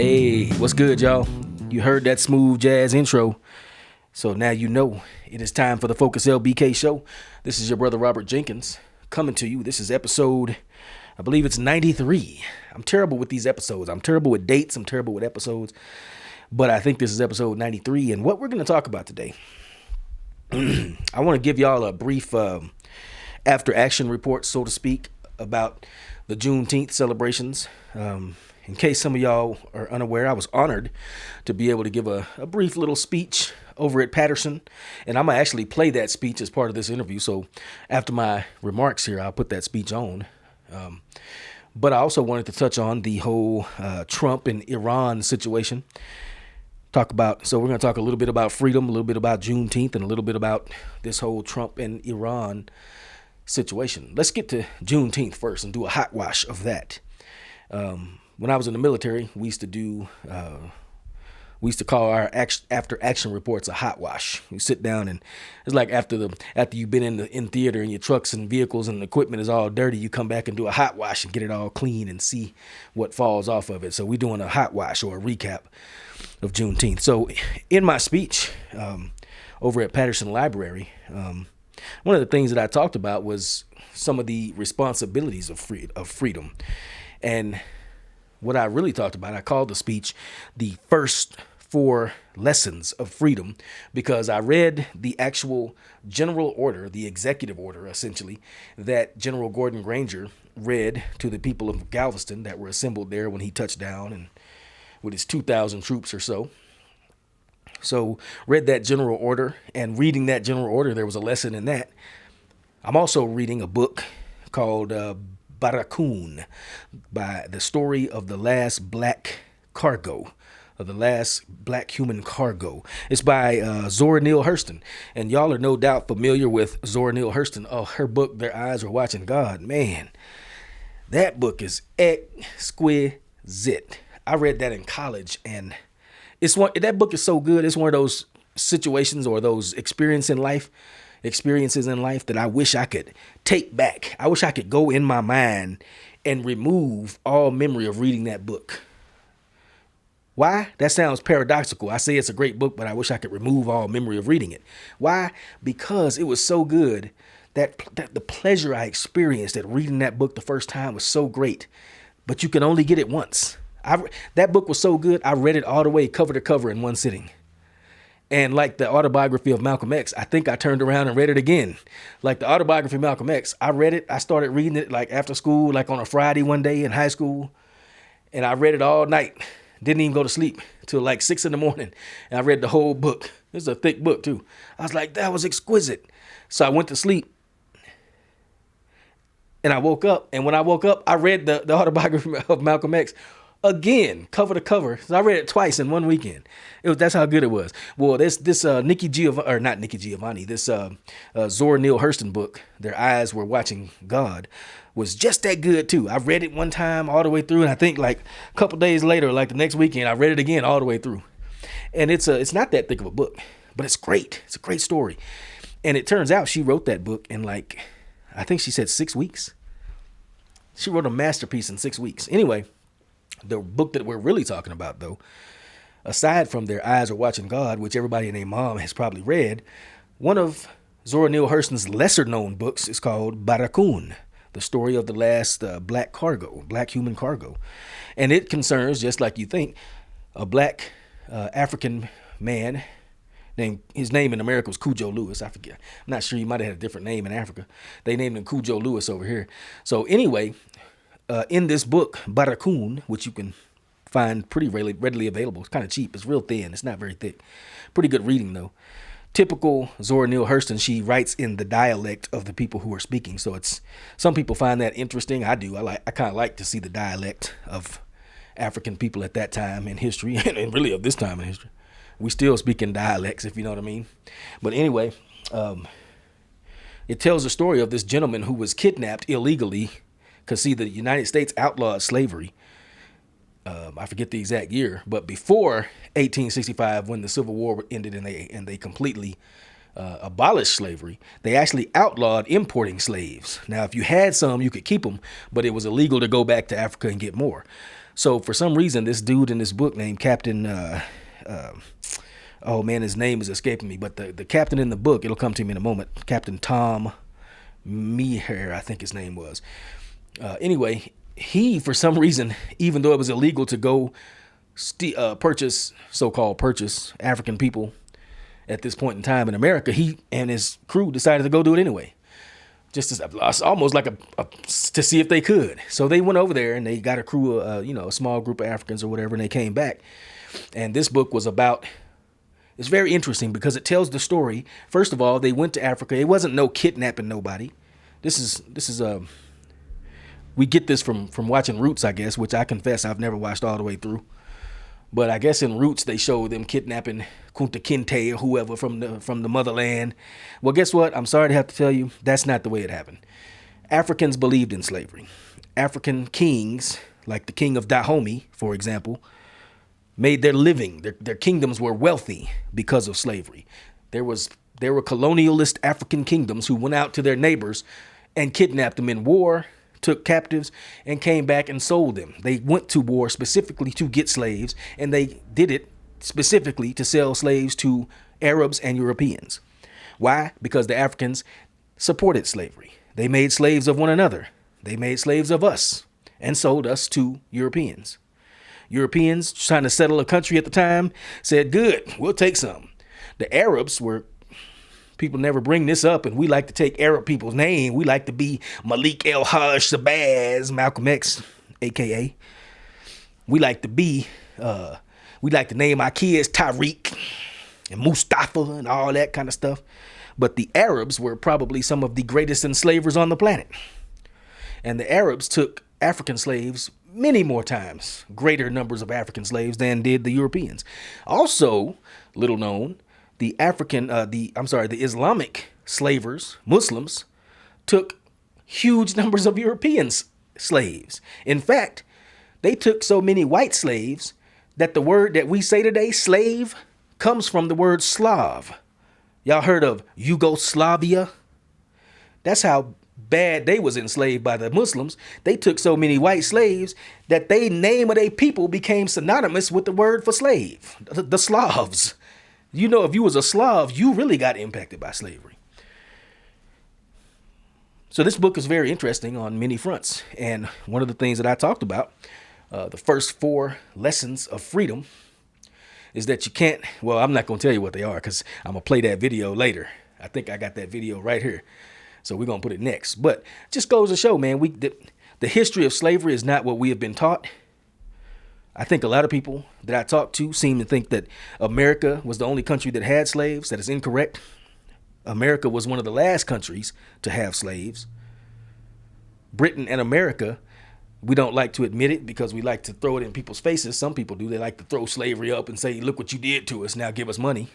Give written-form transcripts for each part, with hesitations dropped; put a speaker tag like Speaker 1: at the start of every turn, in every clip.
Speaker 1: Hey, what's good, y'all? You heard that smooth jazz intro. So now you know it is time for the Focus LBK show. This is your brother Robert Jenkins coming to you. This is episode, I believe it's 93. I'm terrible with these episodes. I'm terrible with dates. I'm terrible with episodes. But I think this is episode 93. And what we're going to talk about today, I want to give y'all a brief after action report, so to speak, about the Juneteenth celebrations. In case some of y'all are unaware, I was honored to be able to give a brief little speech over at Patterson. And I'm going to actually play that speech as part of this interview. So after my remarks here, I'll put that speech on. But I also wanted to touch on the whole Trump and Iran situation. So we're going to talk a little bit about freedom, a little bit about Juneteenth, and a little bit about this whole Trump and Iran situation. Let's get to Juneteenth first and do a hot wash of that. When I was in the military, we used to call our after action reports a hot wash. You sit down and it's like after you've been in theater and your trucks and vehicles and equipment is all dirty, you come back and do a hot wash and get it all clean and see what falls off of it. So we're doing a hot wash or a recap of Juneteenth. So in my speech over at Patterson Library, one of the things that I talked about was some of the responsibilities of freedom. And what I really talked about, I called the speech the first 4 lessons of freedom, because I read the actual general order, the executive order, essentially, that General Gordon Granger read to the people of Galveston that were assembled there when he touched down and with his 2,000 troops or so. So read that general order, and reading that general order, there was a lesson in that. I'm also reading a book called Barracoon, by the story of the last black cargo, of the last black human cargo. It's by Zora Neale Hurston, and y'all are no doubt familiar with Zora Neale Hurston. Oh, her book, Their Eyes Were Watching God. Man, that book is exquisite. I read that in college, and that book is so good. It's one of those situations or those experiences in life that I wish I could take back. I wish I could go in my mind and remove all memory of reading that book. Why? That sounds paradoxical. I say it's a great book, but I wish I could remove all memory of reading it. Why? Because it was so good that the pleasure I experienced at reading that book the first time was so great, but you can only get it once. That book was so good, I read it all the way cover to cover in one sitting. And like the autobiography of Malcolm X, I think I turned around and read it again. Like the autobiography of Malcolm X, I read it. I started reading it like after school, like on a Friday one day in high school. And I read it all night. Didn't even go to sleep till like 6 a.m. And I read the whole book. It's a thick book too. I was like, that was exquisite. So I went to sleep. And I woke up. And when I woke up, I read the autobiography of Malcolm X again, cover to cover. So I read it twice in one weekend. That's how good it was. Well, this Zora Neale Hurston book, Their Eyes Were Watching God, was just that good too. I read it one time all the way through, and I think like a couple days later, like the next weekend, I read it again all the way through. And it's not that thick of a book, but it's great. It's a great story. And it turns out she wrote that book in I think she said 6 weeks. She wrote a masterpiece in 6 weeks. Anyway, the book that we're really talking about, though, aside from Their Eyes Are Watching God, which everybody and their mom has probably read, one of Zora Neale Hurston's lesser-known books is called Barracoon, the story of the last black human cargo. And it concerns, just like you think, a black African man his name in America was Cujo Lewis. I forget. I'm not sure. He might have had a different name in Africa. They named him Cujo Lewis over here. So anyway, in this book, Barracoon, which you can find pretty readily available. It's kind of cheap. It's real thin. It's not very thick. Pretty good reading, though. Typical Zora Neale Hurston, she writes in the dialect of the people who are speaking. So some people find that interesting. I do. I kind of like to see the dialect of African people at that time in history, and really of this time in history. We still speak in dialects, if you know what I mean. But anyway, it tells the story of this gentleman who was kidnapped illegally, because see, the United States outlawed slavery. I forget the exact year, but before 1865, when the Civil War ended and they completely abolished slavery, they actually outlawed importing slaves. Now, if you had some, you could keep them, but it was illegal to go back to Africa and get more. So for some reason, this dude in this book named Captain, oh man, his name is escaping me, but the captain in the book, it'll come to me in a moment. Captain Tom Meeher, I think his name was. Anyway, he, for some reason, even though it was illegal to go so-called purchase African people at this point in time in America, he and his crew decided to go do it anyway. Just as almost like to see if they could. So they went over there and they got a crew, a small group of Africans or whatever, and they came back. And this book was about, it's very interesting because it tells the story. First of all, they went to Africa. It wasn't no kidnapping nobody. This is we get this from watching Roots, I guess, which I confess I've never watched all the way through. But I guess in Roots they show them kidnapping Kunta Kinte or whoever from the motherland. Well, guess what? I'm sorry to have to tell you, that's not the way it happened. Africans believed in slavery. African kings, like the king of Dahomey, for example, made their living. Their kingdoms were wealthy because of slavery. There were colonialist African kingdoms who went out to their neighbors and kidnapped them in war, took captives, and came back and sold them. They went to war specifically to get slaves, and they did it specifically to sell slaves to Arabs and Europeans. Why? Because the Africans supported slavery. They made slaves of one another. They made slaves of us and sold us to Europeans. Europeans trying to settle a country at the time said, good, we'll take some. The Arabs were, people never bring this up, and we like to take Arab people's name. We like to be Malik El Haj Sabaz, Malcolm X, a.k.a. We like to name our kids Tariq and Mustafa and all that kind of stuff. But the Arabs were probably some of the greatest enslavers on the planet. And the Arabs took African slaves many more times, greater numbers of African slaves than did the Europeans. Also, little known, the Islamic slavers, Muslims, took huge numbers of European slaves. In fact, they took so many white slaves that the word that we say today, slave, comes from the word Slav. Y'all heard of Yugoslavia? That's how bad they was enslaved by the Muslims. They took so many white slaves that they name of their people became synonymous with the word for slave, the Slavs. You know, if you was a Slav, you really got impacted by slavery. So this book is very interesting on many fronts. And one of the things that I talked about, the first 4 lessons of freedom, is that you can't, well, I'm not going to tell you what they are because I'm going to play that video later. I think I got that video right here. So we're going to put it next. But just goes to show, man, the history of slavery is not what we have been taught. I think a lot of people that I talk to seem to think that America was the only country that had slaves. That is incorrect. America was one of the last countries to have slaves. Britain and America, we don't like to admit it because we like to throw it in people's faces. Some people do. They like to throw slavery up and say, look what you did to us. Now give us money.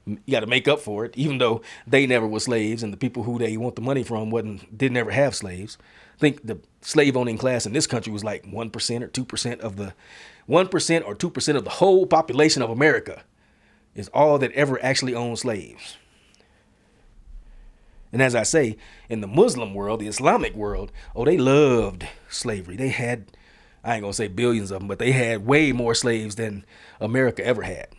Speaker 1: You got to make up for it, even though they never were slaves and the people who they want the money from didn't ever have slaves. I think the slave owning class in this country was like 1% or 2% of the 1% or 2% of the whole population of America is all that ever actually owned slaves. And as I say, in the Muslim world, the Islamic world, they loved slavery. They had, I ain't gonna say billions of them, but they had way more slaves than America ever had.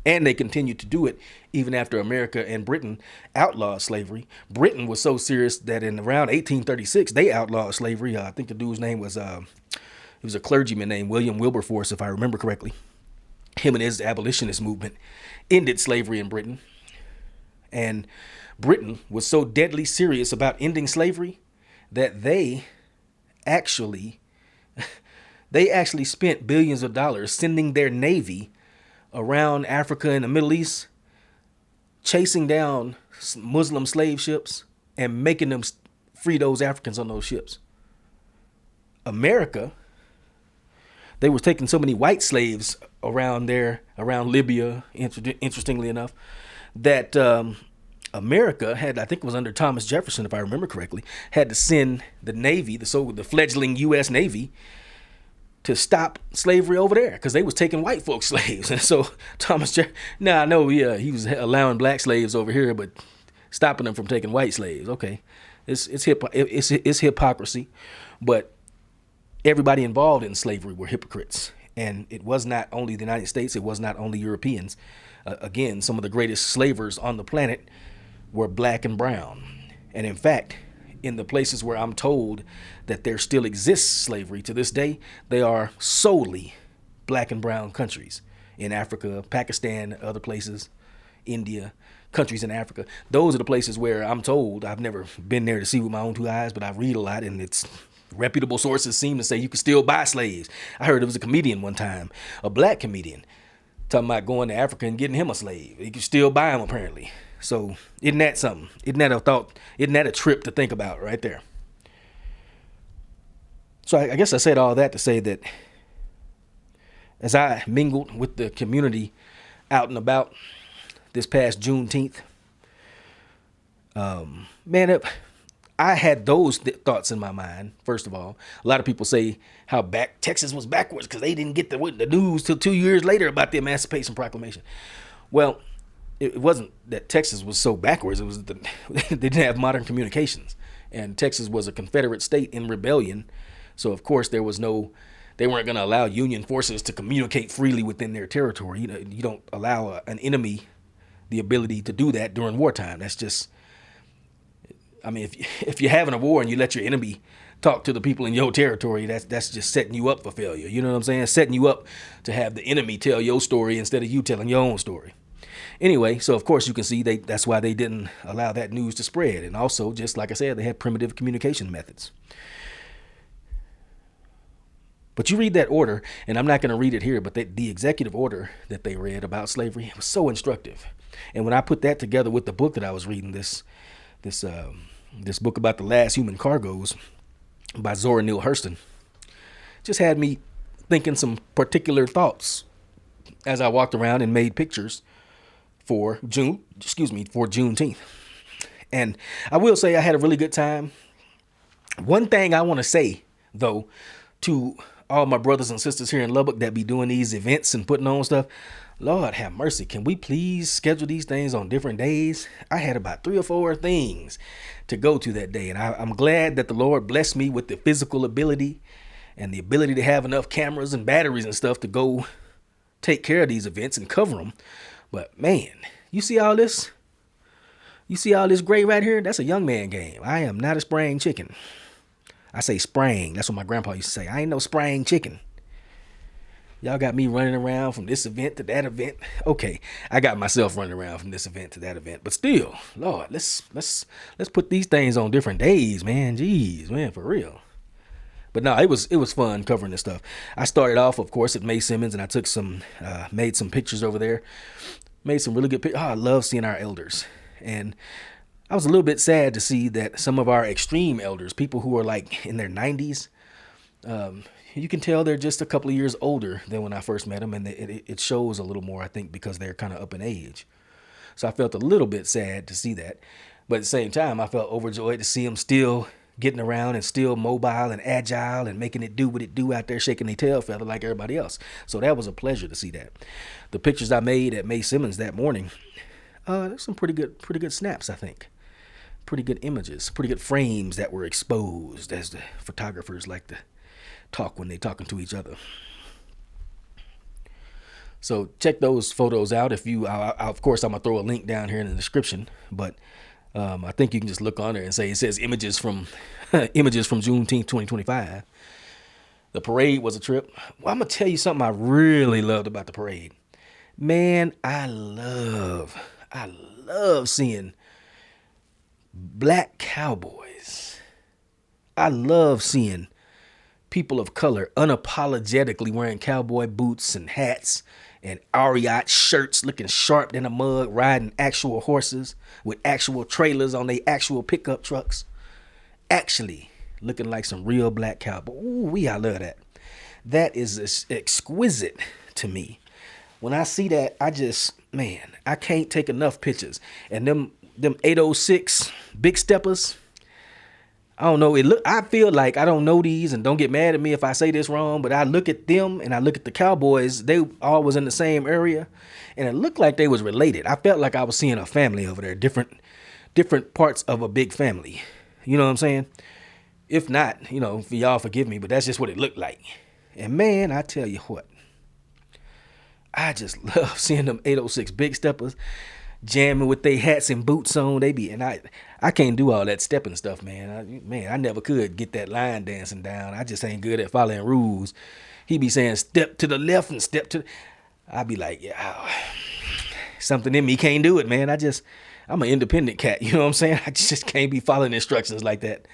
Speaker 1: And they continued to do it even after America and Britain outlawed slavery. Britain was so serious that in around 1836, they outlawed slavery. I think the dude's name was, he was a clergyman named William Wilberforce, if I remember correctly. Him and his abolitionist movement ended slavery in Britain. And Britain was so deadly serious about ending slavery that they actually spent billions of dollars sending their navy around Africa and the Middle East, chasing down Muslim slave ships and making them free those Africans on those ships. America, they were taking so many white slaves around Libya, interestingly enough, that America had, I think it was under Thomas Jefferson, if I remember correctly, had to send the Navy, the fledgling U.S. Navy, to stop slavery over there because they was taking white folks slaves. And so he was allowing black slaves over here, but stopping them from taking white slaves. Okay, it's hypocrisy, but everybody involved in slavery were hypocrites. And it was not only the United States, it was not only Europeans. Again, some of the greatest slavers on the planet were black and brown. And in fact, in the places where I'm told that there still exists slavery to this day, they are solely black and brown countries in Africa, Pakistan, other places, India, countries in Africa. Those are the places where I'm told, I've never been there to see with my own two eyes, but I read a lot, and it's reputable sources seem to say you can still buy slaves. I heard there was a comedian one time, a black comedian, talking about going to Africa and getting him a slave. You can still buy him apparently. So isn't that something? Isn't that a thought? Isn't that a trip to think about right there? So I guess I said all that to say that as I mingled with the community out and about this past Juneteenth, man, I had those thoughts in my mind. First of all, a lot of people say how Texas was backwards because they didn't get the news till 2 years later about the Emancipation Proclamation. Well, it wasn't that Texas was so backwards. It was that they didn't have modern communications, and Texas was a Confederate state in rebellion. So of course they weren't going to allow Union forces to communicate freely within their territory. You don't allow an enemy the ability to do that during wartime. That's just, I mean, if you're having a war and you let your enemy talk to the people in your territory, that's just setting you up for failure. You know what I'm saying? Setting you up to have the enemy tell your story instead of you telling your own story. Anyway, so of course you can see that's why they didn't allow that news to spread. And also, just like I said, they had primitive communication methods. But you read that order, and I'm not going to read it here, but the executive order that they read about slavery was so instructive. And when I put that together with the book that I was reading, this book about the last human cargoes by Zora Neale Hurston, just had me thinking some particular thoughts as I walked around and made pictures for Juneteenth. And I will say I had a really good time. One thing I want to say, though, to all my brothers and sisters here in Lubbock that be doing these events and putting on stuff, Lord have mercy, can we please schedule these things on different days? I had about 3 or 4 things to go to that day, and I'm glad that the Lord blessed me with the physical ability and the ability to have enough cameras and batteries and stuff to go take care of these events and cover them. But man, you see all this? You see all this gray right here? That's a young man game. I am not a spraying chicken. I say spraying. That's what my grandpa used to say. I ain't no spraying chicken. Y'all got me running around from this event to that event. Okay, I got myself running around from this event to that event. But still, Lord, let's put these things on different days, man. Jeez, man, for real. But no, it was fun covering this stuff. I started off, of course, at May Simmons, and I took made some pictures over there. Made some really good pictures. I love seeing our elders. And I was a little bit sad to see that some of our extreme elders, people who are like in their 90s, you can tell they're just a couple of years older than when I first met them. And it shows a little more, I think, because they're kind of up in age. So I felt a little bit sad to see that. But at the same time, I felt overjoyed to see them still getting around and still mobile and agile and making it do what it do out there, shaking their tail feather like everybody else. So that was a pleasure to see that. The pictures I made at May Simmons that morning, there's some pretty good snaps, I think. Pretty good images, pretty good frames that were exposed, as the photographers like to talk when they're talking to each other. So check those photos out. Of course, I'm gonna throw a link down here in the description, but I think you can just look on there and say it says images from Juneteenth 2025. The parade was a trip. Well, I'm gonna tell you something I really loved about the parade. Man, I love seeing black cowboys. I love seeing people of color unapologetically wearing cowboy boots and hats and Ariat shirts, looking sharp in a mug, riding actual horses with actual trailers on their actual pickup trucks. Actually looking like some real black cowboy. Ooh, I love that. That is exquisite to me. When I see that, I can't take enough pictures. And them 806 big steppers, I don't know. I feel like I don't know these, and don't get mad at me if I say this wrong, but I look at them and I look at the cowboys. They all was in the same area, and it looked like they was related. I felt like I was seeing a family over there, different parts of a big family. You know what I'm saying? If not, for y'all forgive me, but that's just what it looked like. And man, I tell you what, I just love seeing them 806 big steppers jamming with their hats and boots on. I can't do all that stepping stuff, man. I never could get that line dancing down. I just ain't good at following rules. He be saying step to the left and step to. I'd be like, yeah, something in me can't do it, man. I'm an independent cat. You know what I'm saying? I just can't be following instructions like that.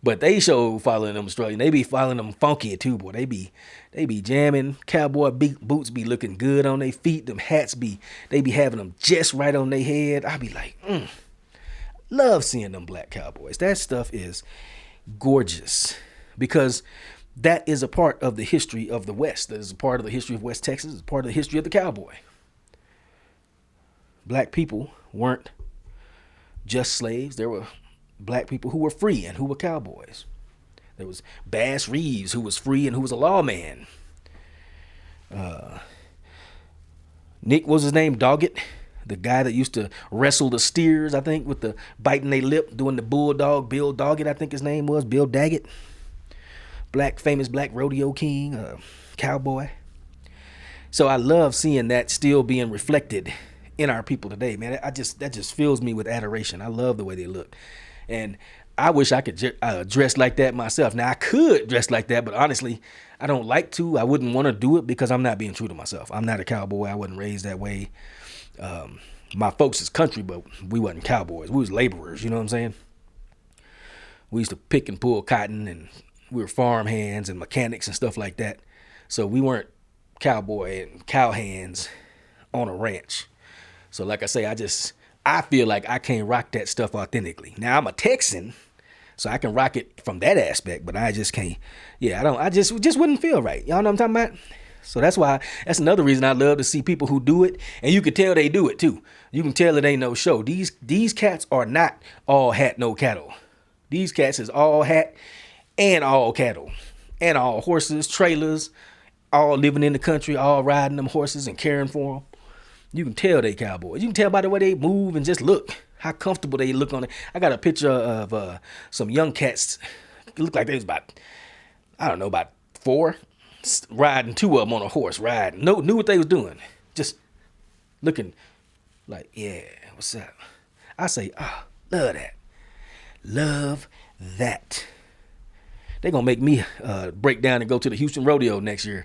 Speaker 1: But they show following them instructions. They be following them funky too, boy. They be jamming. Cowboy boots be looking good on their feet. Them hats they be having them just right on their head. I be like, love seeing them black cowboys. That stuff is gorgeous because that is a part of the history of the West. That is a part of the history of West Texas. It's part of the history of the cowboy. Black people weren't just slaves. There were black people who were free and who were cowboys. There was Bass Reeves, who was free and who was a lawman. Nick, what was his name? Doggett, the guy that used to wrestle the steers, I think, with the biting their lip, doing the bulldog. Bill Doggett, I think his name was. Bill Daggett. Famous black rodeo king, cowboy. So I love seeing that still being reflected in our people today, man. That just fills me with adoration. I love the way they look. And I wish I could dress like that myself. Now, I could dress like that, but honestly, I don't like to. I wouldn't want to do it because I'm not being true to myself. I'm not a cowboy. I wasn't raised that way. My folks is country, but we wasn't cowboys. We was laborers, you know what I'm saying? We used to pick and pull cotton, and we were farm hands and mechanics and stuff like that. So we weren't cowboy and cowhands on a ranch. So like I say, I feel like I can't rock that stuff authentically. Now I'm a Texan, so I can rock it from that aspect, but I just can't. Yeah, I just wouldn't feel right. Y'all know what I'm talking about? So that's another reason I love to see people who do it, and you can tell they do it too. You can tell it ain't no show. These cats are not all hat, no cattle. These cats is all hat and all cattle and all horses, trailers, all living in the country, all riding them horses and caring for them. You can tell they cowboys. You can tell by the way they move and just look, how comfortable they look on it. I got a picture of some young cats. It looked like they was about 4, riding 2 of them on a horse, riding. Knew what they was doing. Just looking like, yeah, what's up? I say, love that. Love that. They're going to make me break down and go to the Houston Rodeo next year.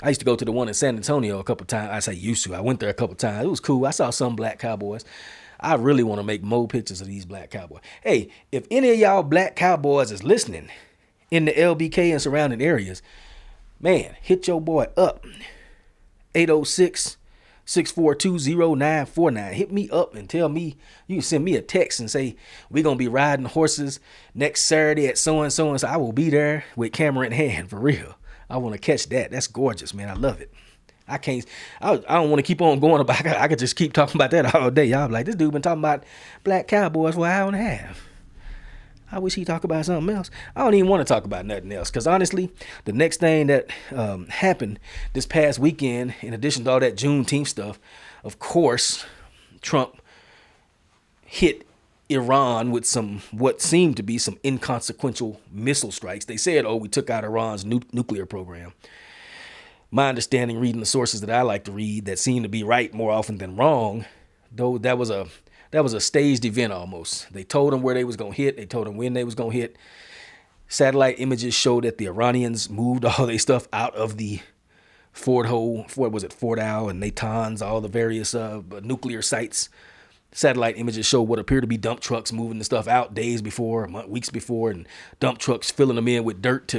Speaker 1: I used to go to the one in San Antonio a couple times. I say used to. I went there a couple times. It was cool. I saw some black cowboys. I really want to make more pictures of these black cowboys. Hey, if any of y'all black cowboys is listening in the LBK and surrounding areas, man, hit your boy up. 806-642-0949. Hit me up and tell me. You can send me a text and say, we're going to be riding horses next Saturday at so-and-so. And so I will be there with camera in hand, for real. I want to catch that. That's gorgeous, man. I love it. I don't want to keep on going about it. I could just keep talking about that all day. Y'all be like, this dude been talking about black cowboys for an hour and a half. I wish he'd talk about something else. I don't even want to talk about nothing else. Because honestly, the next thing that happened this past weekend, in addition to all that Juneteenth stuff, of course, Trump hit Iran with what seemed to be some inconsequential missile strikes. They said, we took out Iran's nuclear program. My understanding, reading the sources that I like to read that seem to be right more often than wrong, though that was a staged event almost. They told them where they was going to hit. They told them when they was going to hit. Satellite images showed that the Iranians moved all their stuff out of the Fort Owl and Natanz, all the various nuclear sites. Satellite images show what appear to be dump trucks moving the stuff out days before, weeks before, and dump trucks filling them in with dirt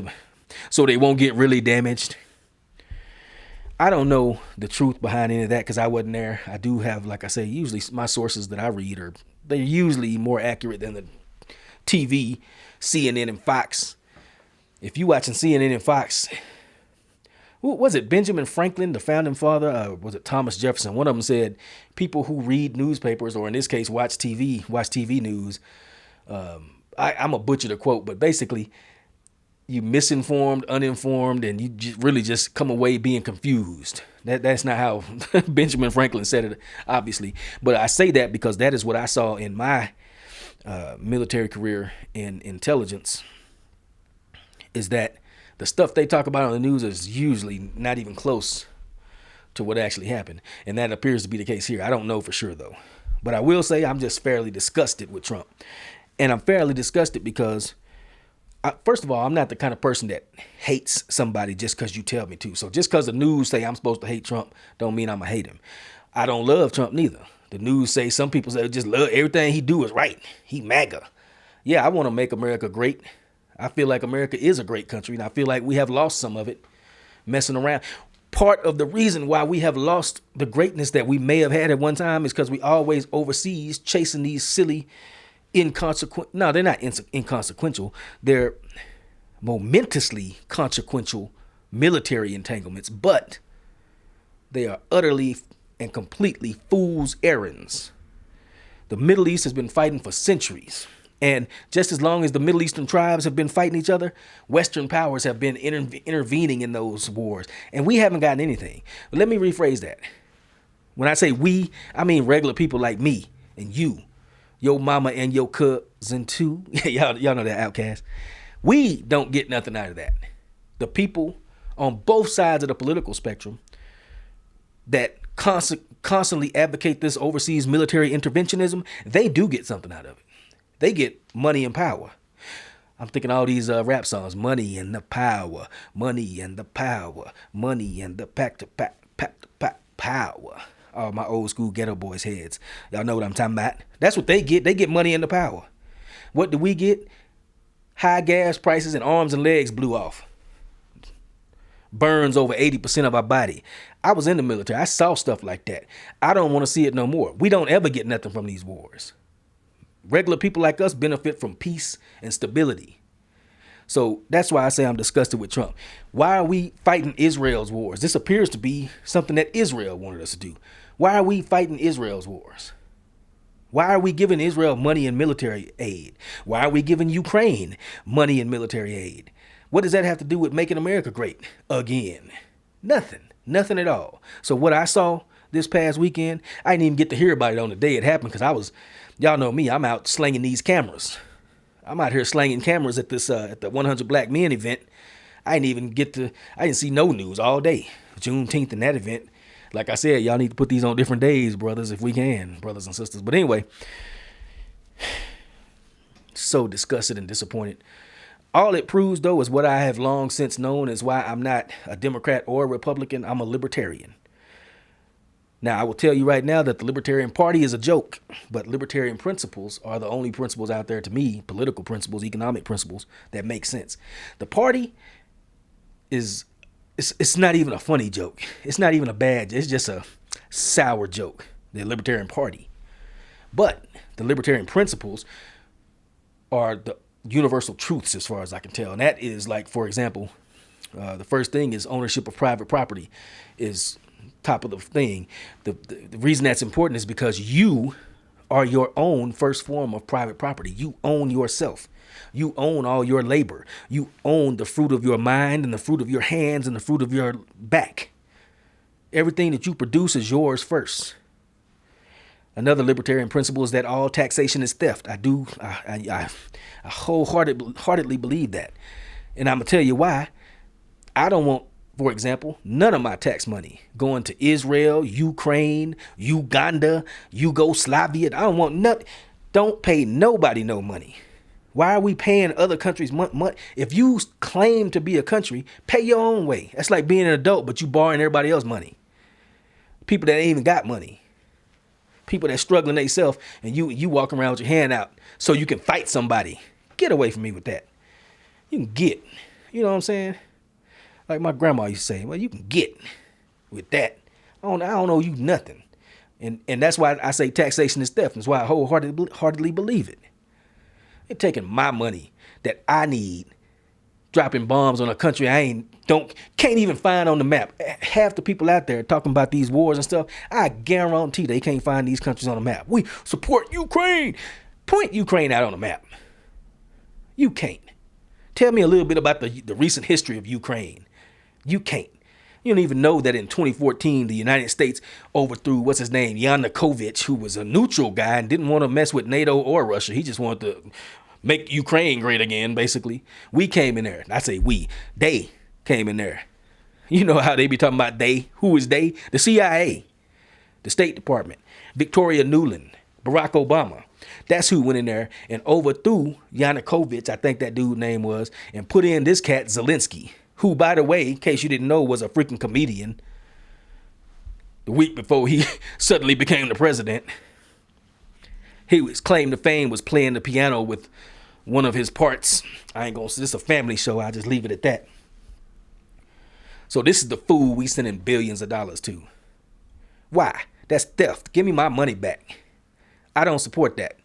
Speaker 1: so they won't get really damaged. I don't know the truth behind any of that because I wasn't there. I do have, like I say, usually my sources that I read they're usually more accurate than the TV, CNN and Fox. If you watching CNN and Fox, who was it? Benjamin Franklin, the founding father? Was it Thomas Jefferson? One of them said people who read newspapers, or in this case, watch TV news. I'm a butcher the quote, but basically, you misinformed, uninformed, and you really just come away being confused. That's not how Benjamin Franklin said it, obviously. But I say that because that is what I saw in my military career in intelligence. is that the stuff they talk about on the news is usually not even close to what actually happened. And that appears to be the case here. I don't know for sure, though. But I will say I'm just fairly disgusted with Trump. And I'm fairly disgusted because, first of all, I'm not the kind of person that hates somebody just because you tell me to. So just because the news say I'm supposed to hate Trump don't mean I'm going to hate him. I don't love Trump neither. The news say, some people say just love everything he do is right. He MAGA. Yeah, I want to make America great. I feel like America is a great country, and I feel like we have lost some of it messing around. Part of the reason why we have lost the greatness that we may have had at one time is because we always overseas chasing these silly, inconsequential. No, they're not inconsequential. They're momentously consequential military entanglements, but they are utterly and completely fool's errands. The Middle East has been fighting for centuries. And just as long as the Middle Eastern tribes have been fighting each other, Western powers have been intervening in those wars. And we haven't gotten anything. But let me rephrase that. When I say we, I mean regular people like me and you, your mama and your cousin too. y'all know that, Outcast. We don't get nothing out of that. The people on both sides of the political spectrum that constantly advocate this overseas military interventionism, they do get something out of it. They get money and power. I'm thinking all these rap songs, money and the power, money and the power, money and the power. All my old school ghetto boys heads. Y'all know what I'm talking about. That's what they get. They get money and the power. What do we get? High gas prices and arms and legs blew off. Burns over 80% of our body. I was in the military. I saw stuff like that. I don't want to see it no more. We don't ever get nothing from these wars. Regular people like us benefit from peace and stability. So that's why I say I'm disgusted with Trump. Why are we fighting Israel's wars? This appears to be something that Israel wanted us to do. Why are we fighting Israel's wars? Why are we giving Israel money and military aid? Why are we giving Ukraine money and military aid? What does that have to do with making America great again? Nothing at all. So what I saw this past weekend, I didn't even get to hear about it on the day it happened because y'all know me, I'm out slinging these cameras. I'm out here slinging cameras at this at the 100 Black Men event. I didn't see no news all day. Juneteenth and that event. Like I said, y'all need to put these on different days, brothers, if we can, brothers and sisters. But anyway, so disgusted and disappointed. All it proves, though, is what I have long since known is why I'm not a Democrat or a Republican. I'm a libertarian. Now, I will tell you right now that the Libertarian Party is a joke, but libertarian principles are the only principles out there to me, political principles, economic principles, that make sense. The party it's not even a funny joke. It's not even a bad joke. It's just a sour joke, the Libertarian Party. But the libertarian principles are the universal truths as far as I can tell. And that is like, for example, the first thing is ownership of private property is top of the thing. The reason that's important is because you are your own first form of private property. You own yourself. You own all your labor. You own the fruit of your mind and the fruit of your hands and the fruit of your back. Everything that you produce is yours first. Another libertarian principle is that all taxation is theft. I wholeheartedly believe that. And I'm going to tell you why. I don't want, for example, none of my tax money going to Israel, Ukraine, Uganda, Yugoslavia. I don't want nothing. Don't pay nobody no money. Why are we paying other countries money? If you claim to be a country, pay your own way. That's like being an adult, but you borrowing everybody else's money. People that ain't even got money. People that struggling themselves, and you walk around with your hand out so you can fight somebody. Get away from me with that. You can get. You know what I'm saying? Like my grandma used to say, well, you can get with that. I don't owe you nothing. And that's why I say taxation is theft. That's why I wholeheartedly believe it. They're taking my money that I need, dropping bombs on a country can't even find on the map. Half the people out there talking about these wars and stuff, I guarantee they can't find these countries on the map. We support Ukraine. Point Ukraine out on the map. You can't. Tell me a little bit about the recent history of Ukraine. You can't. You don't even know that in 2014, the United States overthrew, what's his name, Yanukovych, who was a neutral guy and didn't want to mess with NATO or Russia. He just wanted to make Ukraine great again, basically. We came in there. I say we. They came in there. You know how they be talking about they. Who is they? The CIA, the State Department, Victoria Nuland, Barack Obama. That's who went in there and overthrew Yanukovych, I think that dude's name was, and put in this cat Zelensky, who, by the way, in case you didn't know, was a freaking comedian the week before he suddenly became the president. He was claimed to fame was playing the piano with one of his parts. I ain't gonna, this is a family show. I'll just leave it at that. So this is the fool we sending billions of dollars to. Why? That's theft. Give me my money back. I don't support that.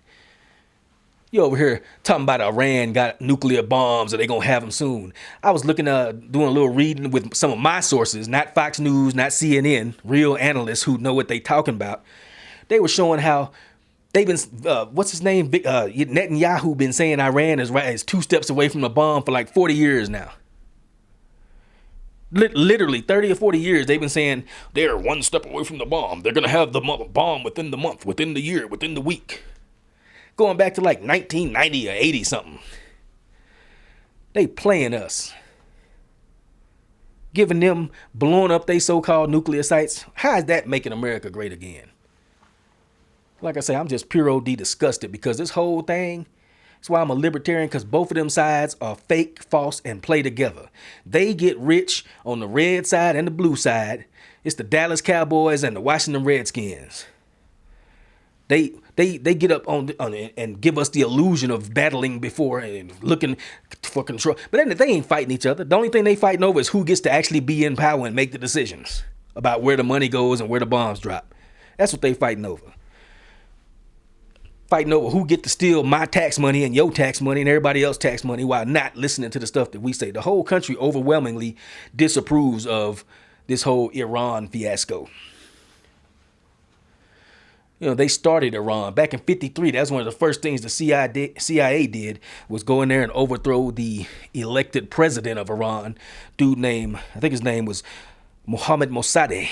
Speaker 1: You over here talking about Iran got nuclear bombs or they gonna have them soon. I was looking doing a little reading with some of my sources, not Fox News, not CNN, real analysts who know what they talking about. They were showing how they've been, what's his name? Netanyahu been saying Iran is 2 steps away from the bomb for like 40 years now. Literally 30 or 40 years they've been saying they're 1 step away from the bomb. They're gonna have the bomb within the month, within the year, within the week. Going back to like 1990 or 80 something. They playing us. Giving them blowing up they so-called nuclear sites. How is that making America great again? Like I say, I'm just pure OD disgusted because this whole thing, that's why I'm a libertarian, because both of them sides are fake, false, and play together. They get rich on the red side and the blue side. It's the Dallas Cowboys and the Washington Redskins. They get up on and give us the illusion of battling before and looking for control. But then they ain't fighting each other. The only thing they fighting over is who gets to actually be in power and make the decisions about where the money goes and where the bombs drop. That's what they fighting over. Fighting over who get to steal my tax money and your tax money and everybody else's tax money while not listening to the stuff that we say. The whole country overwhelmingly disapproves of this whole Iran fiasco. You know, they started Iran back in 1953. That's one of the first things the CIA did was go in there and overthrow the elected president of Iran. Dude named, I think his name was Mohammad Mossadegh.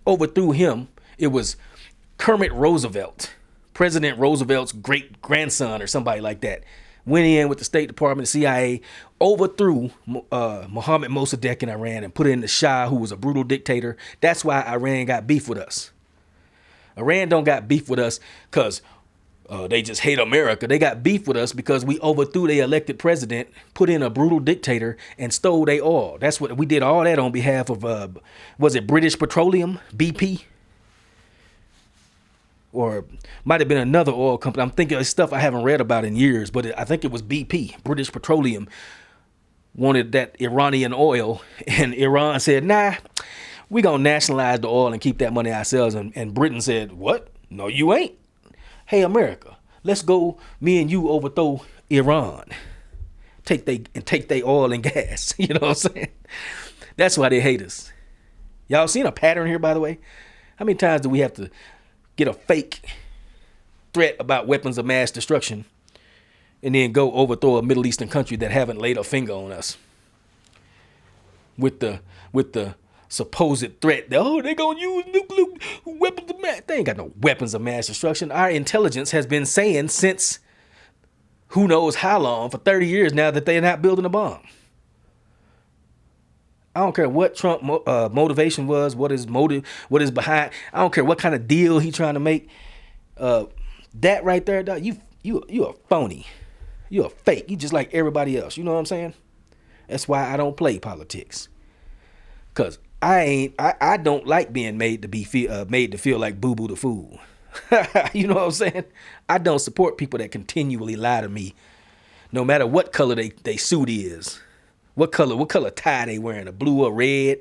Speaker 1: Overthrew him. It was Kermit Roosevelt, President Roosevelt's great grandson or somebody like that. Went in with the State Department, the CIA, overthrew Mohammad Mossadegh in Iran and put in the Shah, who was a brutal dictator. That's why Iran got beef with us. Iran don't got beef with us because they just hate America. They got beef with us because we overthrew their elected president, put in a brutal dictator, and stole their oil. That's what we did. All that on behalf of, was it British Petroleum, BP? Or might have been another oil company. I'm thinking of stuff I haven't read about in years, but I think it was BP, British Petroleum, wanted that Iranian oil, and Iran said, nah, we gonna nationalize the oil and keep that money ourselves. And Britain said, what? No, you ain't. Hey, America, let's go, me and you overthrow Iran. Take they oil and gas. You know what I'm saying? That's why they hate us. Y'all seen a pattern here, by the way? How many times do we have to get a fake threat about weapons of mass destruction and then go overthrow a Middle Eastern country that haven't laid a finger on us with the supposed threat that, oh, they're gonna use nuclear weapons of mass. They ain't got no weapons of mass destruction. Our intelligence has been saying since who knows how long, for 30 years now, that they're not building a bomb. I don't care what Trump motivation was, what his motive, what is behind. I don't care what kind of deal he trying to make. That right there, dog, you a phony. You a fake. You just like everybody else. You know what I'm saying? That's why I don't play politics. Cause I don't like being made to feel like Boo Boo the Fool. You know what I'm saying? I don't support people that continually lie to me, no matter what color they suit is. What color tie they wearing, a blue or red?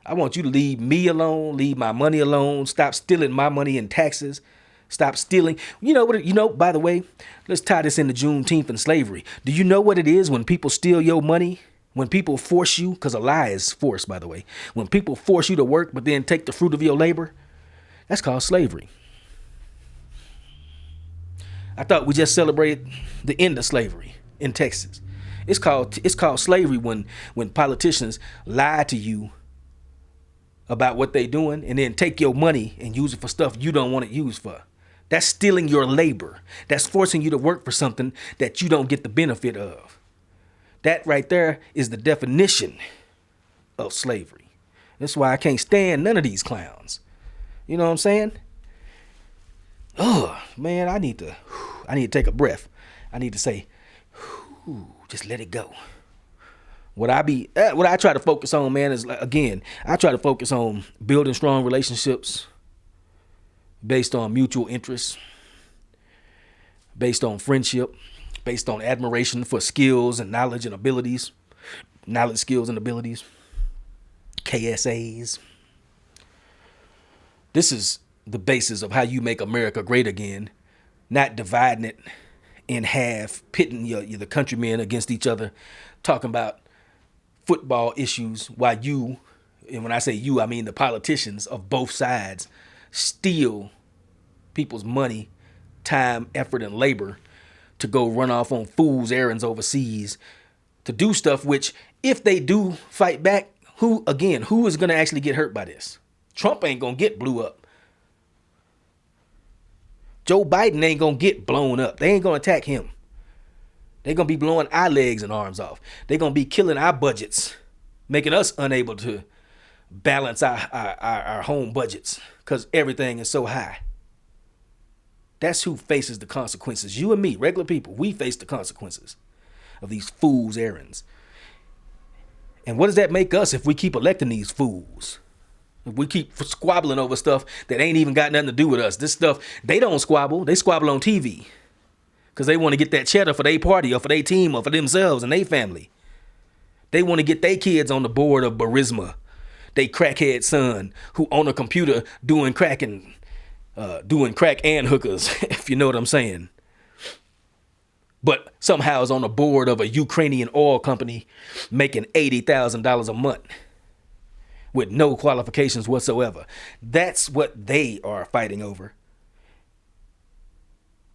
Speaker 1: I want you to leave me alone, leave my money alone, stop stealing my money in taxes, stop stealing. You know what? You know, by the way, let's tie this into Juneteenth and slavery. Do you know what it is when people steal your money? When people force you, because a lie is force, by the way. When people force you to work but then take the fruit of your labor, that's called slavery. I thought we just celebrated the end of slavery in Texas. It's called slavery when politicians lie to you about what they doing and then take your money and use it for stuff you don't want it used for. That's stealing your labor. That's forcing you to work for something that you don't get the benefit of. That right there is the definition of slavery. That's why I can't stand none of these clowns. You know what I'm saying? Oh, man, I need to take a breath. I need to say, just let it go. What I try to focus on, man, is, again, I try to focus on building strong relationships based on mutual interests, based on friendship, based on admiration for skills and knowledge and abilities, KSAs. This is the basis of how you make America great again, not dividing it in half, pitting the countrymen against each other, talking about football issues while you, and when I say you, I mean the politicians of both sides, steal people's money, time, effort, and labor to go run off on fool's errands overseas to do stuff which, if they do fight back, who is going to actually get hurt by this? Trump ain't going to get blew up. Joe Biden ain't going to get blown up. They ain't going to attack him. They're going to be blowing our legs and arms off. They're going to be killing our budgets, making us unable to balance our home budgets because everything is so high. That's who faces the consequences. You and me, regular people, we face the consequences of these fools' errands. And what does that make us if we keep electing these fools? If we keep squabbling over stuff that ain't even got nothing to do with us. This stuff, they don't squabble. They squabble on TV because they want to get that cheddar for their party or for their team or for themselves and their family. They want to get their kids on the board of Burisma, they crackhead son who on a computer doing crack and hookers, if you know what I'm saying. But somehow is on the board of a Ukrainian oil company making $80,000 a month with no qualifications whatsoever. That's what they are fighting over.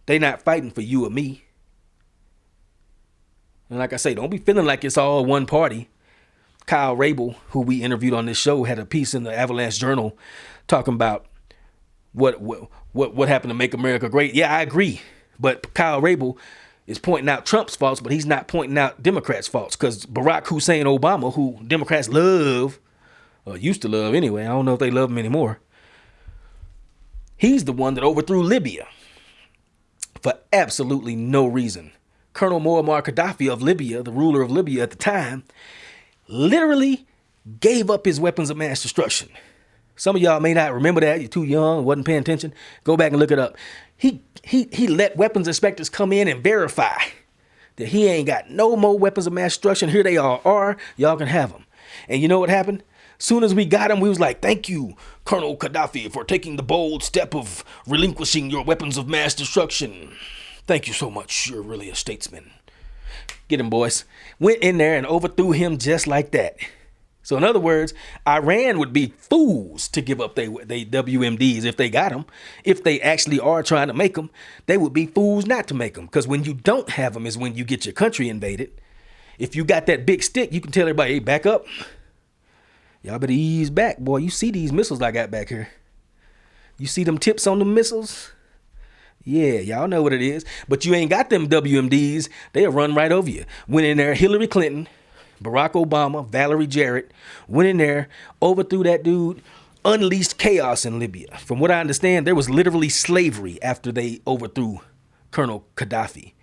Speaker 1: They're not fighting for you or me. And like I say, don't be feeling like it's all one party. Kyle Rabel, who we interviewed on this show, had a piece in the Avalanche Journal talking about what happened to make America great. Yeah, I agree. But Kyle Rabel is pointing out Trump's faults, but he's not pointing out Democrats' faults, because Barack Hussein Obama, who Democrats love, or used to love anyway, I don't know if they love him anymore, he's the one that overthrew Libya for absolutely no reason. Colonel Muammar Gaddafi of Libya, the ruler of Libya at the time, literally gave up his weapons of mass destruction. Some of y'all may not remember that. You're too young, wasn't paying attention. Go back and look it up. He let weapons inspectors come in and verify that he ain't got no more weapons of mass destruction. Here they all are. Y'all can have them. And you know what happened? Soon as we got him, we was like, thank you, Colonel Gaddafi, for taking the bold step of relinquishing your weapons of mass destruction. Thank you so much. You're really a statesman. Get him, boys. Went in there and overthrew him just like that. So in other words, Iran would be fools to give up they WMDs if they got them. If they actually are trying to make them, they would be fools not to make them. Because when you don't have them is when you get your country invaded. If you got that big stick, you can tell everybody, hey, back up. Y'all better ease back, boy. You see these missiles I got back here. You see them tips on the missiles? Yeah, y'all know what it is. But you ain't got them WMDs. They'll run right over you. Went in there, Hillary Clinton, Barack Obama, Valerie Jarrett, went in there, overthrew that dude, unleashed chaos in Libya. From what I understand, there was literally slavery after they overthrew Colonel Gaddafi.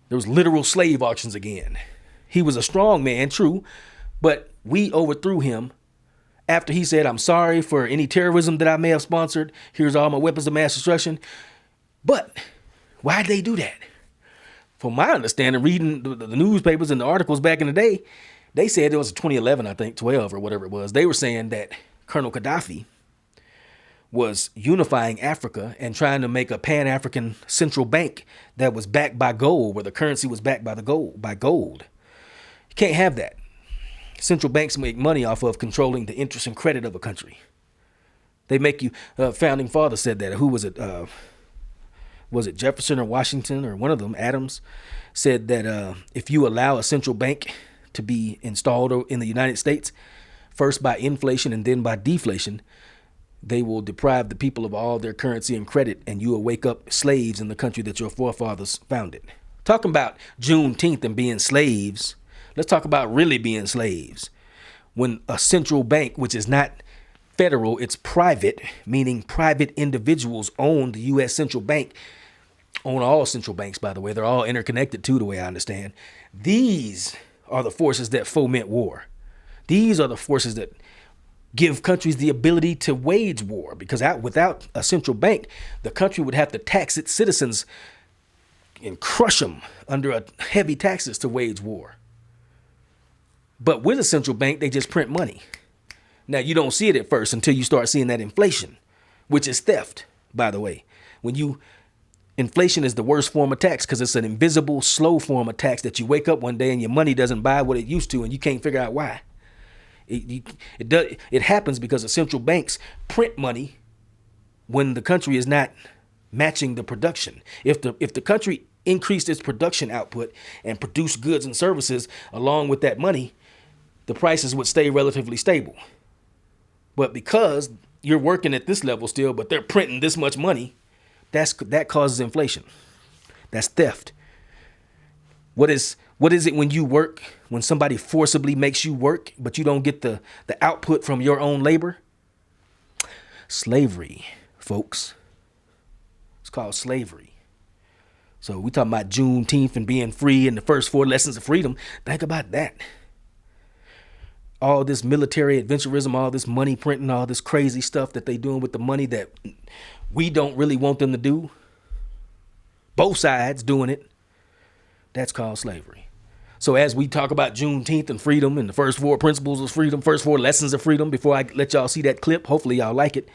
Speaker 1: There was literal slave auctions again. He was a strong man, true, but we overthrew him after he said, I'm sorry for any terrorism that I may have sponsored. Here's all my weapons of mass destruction. But why'd they do that? From my understanding, reading the newspapers and the articles back in the day, they said it was 2011, I think, 12 or whatever it was. They were saying that Colonel Gaddafi was unifying Africa and trying to make a Pan-African central bank that was backed by gold, where the currency was backed by gold. You can't have that. Central banks make money off of controlling the interest and credit of a country. They make you, founding father said that. Who was it? Was it Jefferson or Washington or one of them, Adams, said that if you allow a central bank to be installed in the United States, first by inflation and then by deflation, They will deprive the people of all their currency and credit, and you will wake up slaves in the country that your forefathers founded. Talking about Juneteenth and being slaves, let's talk about really being slaves. When a central bank, which is not federal, it's private, meaning private individuals own the U.S. central bank, own all central banks, by the way. They're all interconnected too, the way I understand. These are the forces that foment war. These are the forces that give countries the ability to wage war, because without a central bank, the country would have to tax its citizens and crush them under heavy taxes to wage war. But with a central bank, they just print money. Now, you don't see it at first until you start seeing that inflation, which is theft, by the way. Inflation is the worst form of tax because it's an invisible, slow form of tax that you wake up one day and your money doesn't buy what it used to, and you can't figure out why. It happens because the central banks print money when the country is not matching the production. If the country increased its production output and produced goods and services along with that money, the prices would stay relatively stable. But because you're working at this level still, but they're printing this much money, that causes inflation. That's theft. What is it when you work, when somebody forcibly makes you work, but you don't get the output from your own labor? Slavery, folks. It's called slavery. So we talking about Juneteenth and being free and the first 4 lessons of freedom. Think about that. All this military adventurism, all this money printing, all this crazy stuff that they doing with the money that we don't really want them to do. Both sides doing it. That's called slavery. So as we talk about Juneteenth and freedom and the first 4 principles of freedom, first 4 lessons of freedom, before I let y'all see that clip, hopefully y'all like it.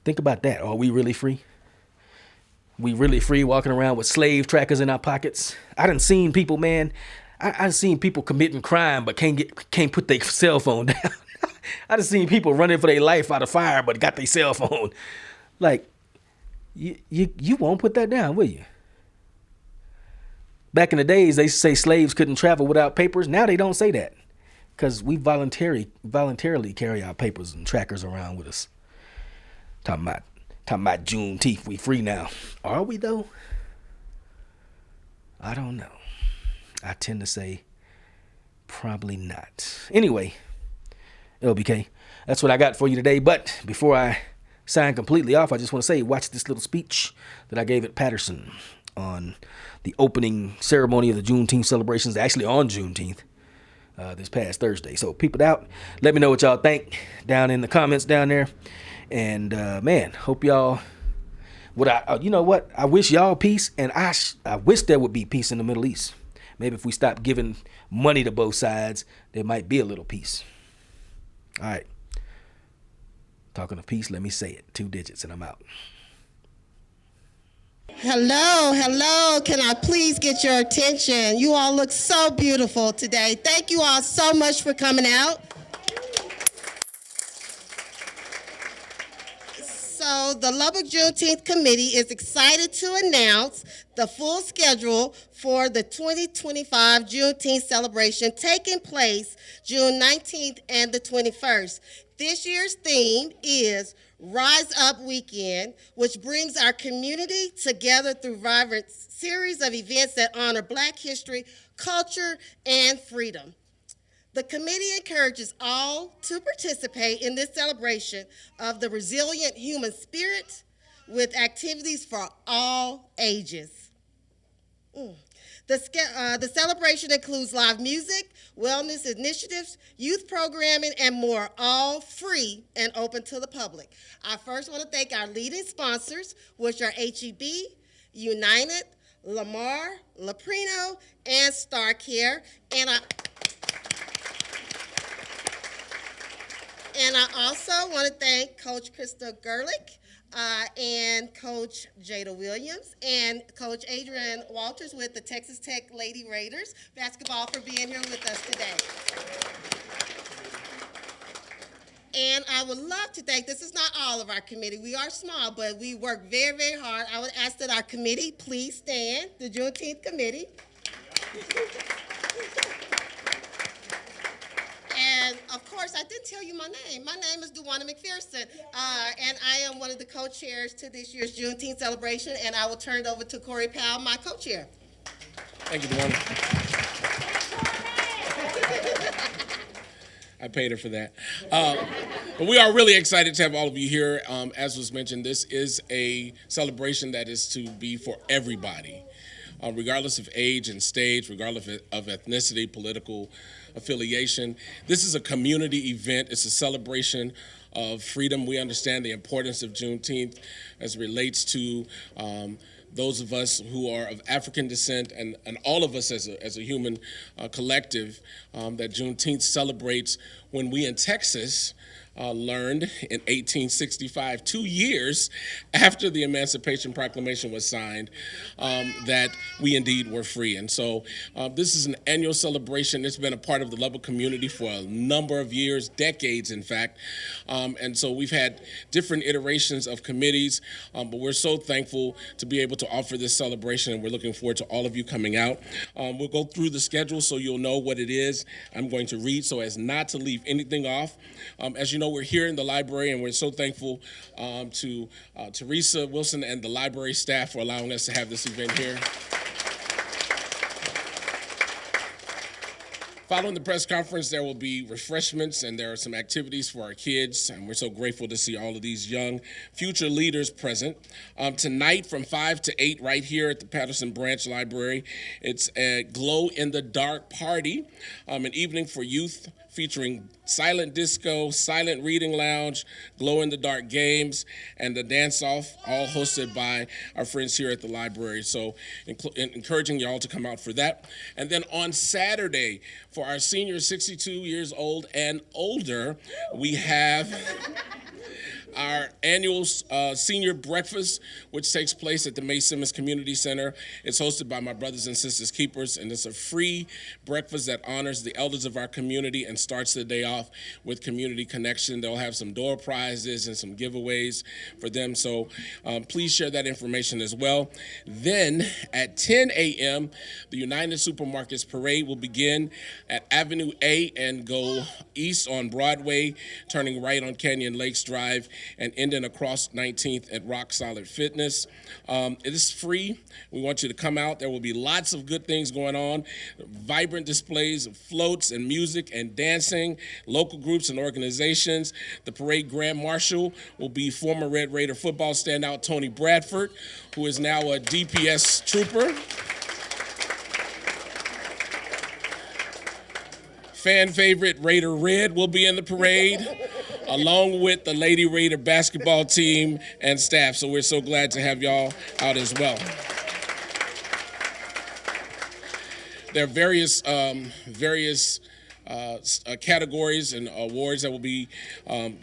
Speaker 1: Think about that. Are we really free? We really free walking around with slave trackers in our pockets? I done seen people, man. I done seen people committing crime but can't put their cell phone down. I done seen people running for their life out of fire but got their cell phone. Like, you won't put that down, will you? Back in the days, they say slaves couldn't travel without papers. Now they don't say that because we voluntarily carry our papers and trackers around with us. Talking about Juneteenth, we free now. Are we though? I don't know. I tend to say probably not. Anyway, LBK, that's what I got for you today. But before I sign completely off, I just want to say, watch this little speech that I gave at Patterson on the opening ceremony of the Juneteenth celebrations, actually on Juneteenth, this past Thursday. So peep it out. Let me know what y'all think down in the comments down there. And man, hope y'all. You know what? I wish y'all peace, and I wish there would be peace in the Middle East. Maybe if we stop giving money to both sides, there might be a little peace. All right. Talking of peace, let me say it. 2 digits, and I'm out.
Speaker 2: Hello. Can I please get your attention? You all look so beautiful today. Thank you all so much for coming out. So the Lubbock Juneteenth Committee is excited to announce the full schedule for the 2025 Juneteenth celebration taking place June 19th and the 21st. This year's theme is Rise Up Weekend, which brings our community together through vibrant series of events that honor Black history, culture, and freedom. The committee encourages all to participate in this celebration of the resilient human spirit with activities for all ages. The celebration includes live music, wellness initiatives, youth programming, and more, all free and open to the public. I first want to thank our leading sponsors, which are HEB, United, Lamar, Leprino, and Star Care. And I also want to thank Coach Krista Gerlich and Coach Jada Williams and Coach Adrian Walters with the Texas Tech Lady Raiders basketball for being here with us today. And I would love to thank, this is not all of our committee. We are small, but we work very, very hard. I would ask that our committee please stand, the Juneteenth Committee. And of course, course, I didn't tell you my name. My name is Duwana McPherson, and I am one of the co-chairs to this year's Juneteenth celebration, and I will turn it over to Corey Powell, my co-chair.
Speaker 3: Thank you, Duwana. I paid her for that. But we are really excited to have all of you here. As was mentioned, this is a celebration that is to be for everybody, regardless of age and stage, regardless of ethnicity, political affiliation. This is a community event. It's a celebration of freedom. We understand the importance of Juneteenth as it relates to those of us who are of African descent and all of us as a human collective, that Juneteenth celebrates when we in Texas learned in 1865, 2 years after the Emancipation Proclamation was signed, that we indeed were free. And so this is an annual celebration. It's been a part of the Lubbock community for a number of years, decades, in fact. And so we've had different iterations of committees, but we're so thankful to be able to offer this celebration, and we're looking forward to all of you coming out. We'll go through the schedule so you'll know what it is. I'm going to read so as not to leave anything off. As you know, we're here in the library, and we're so thankful to Teresa Wilson and the library staff for allowing us to have this event here. Following the press conference, there will be refreshments, and there are some activities for our kids, and we're so grateful to see all of these young future leaders present. Tonight from 5 to 8 right here at the Patterson Branch Library, it's a glow-in-the-dark party, an evening for youth featuring silent disco, silent reading lounge, glow-in-the-dark games, and the dance-off, all hosted by our friends here at the library. So encouraging you all to come out for that. And then on Saturday, for our seniors 62 years old and older, we have our annual senior breakfast, which takes place at the May Simmons Community Center. It's hosted by my brothers and sisters keepers, and it's a free breakfast that honors the elders of our community and starts the day off with community connection. They'll have some door prizes and some giveaways for them, so please share that information as well. Then at 10 a.m., the United Supermarkets Parade will begin at Avenue A and go east on Broadway, turning right on Canyon Lakes Drive, and ending across 19th at Rock Solid Fitness. It is free. We want you to come out. There will be lots of good things going on, vibrant displays of floats and music and dancing, local groups and organizations. The parade grand marshal will be former Red Raider football standout Tony Bradford, who is now a DPS trooper. Fan favorite Raider Red will be in the parade, along with the Lady Raider basketball team and staff. So we're so glad to have y'all out as well. There are various categories and awards that will be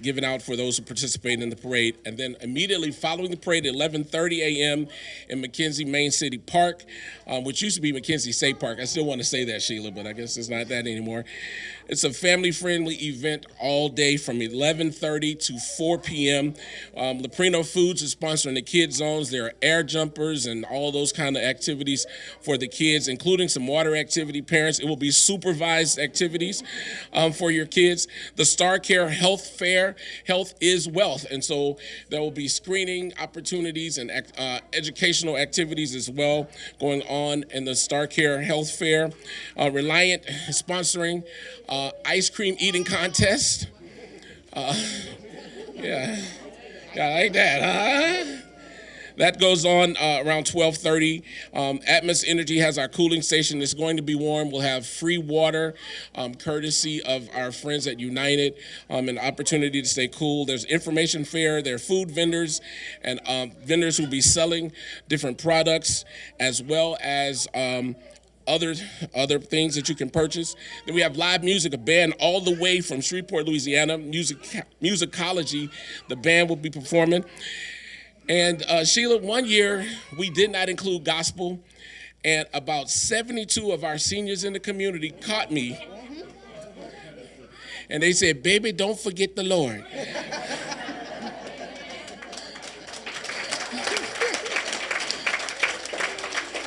Speaker 3: given out for those who participate in the parade. And then immediately following the parade at 11:30 a.m. in McKenzie Main City Park, which used to be McKenzie State Park. I still want to say that, Sheila, but I guess it's not that anymore. It's a family-friendly event all day from 11:30 to 4 p.m. Leprino Foods is sponsoring the kids zones. There are air jumpers and all those kind of activities for the kids, including some water activity. Parents, it will be supervised activities for your kids. The Star Care Health Fair, health is wealth, and so there will be screening opportunities and educational activities as well going on in the Star Care Health Fair. Reliant is sponsoring ice cream eating contest. Yeah, I like that, huh? That goes on around 12:30. Atmos Energy has our cooling station. It's going to be warm. We'll have free water, courtesy of our friends at United, an opportunity to stay cool. There's information fair. There are food vendors and vendors who will be selling different products, as well as other things that you can purchase. Then we have live music, a band all the way from Shreveport, Louisiana, Musicology. The band will be performing. And Sheila, one year we did not include gospel, and about 72 of our seniors in the community caught me, and they said, "Baby, don't forget the Lord."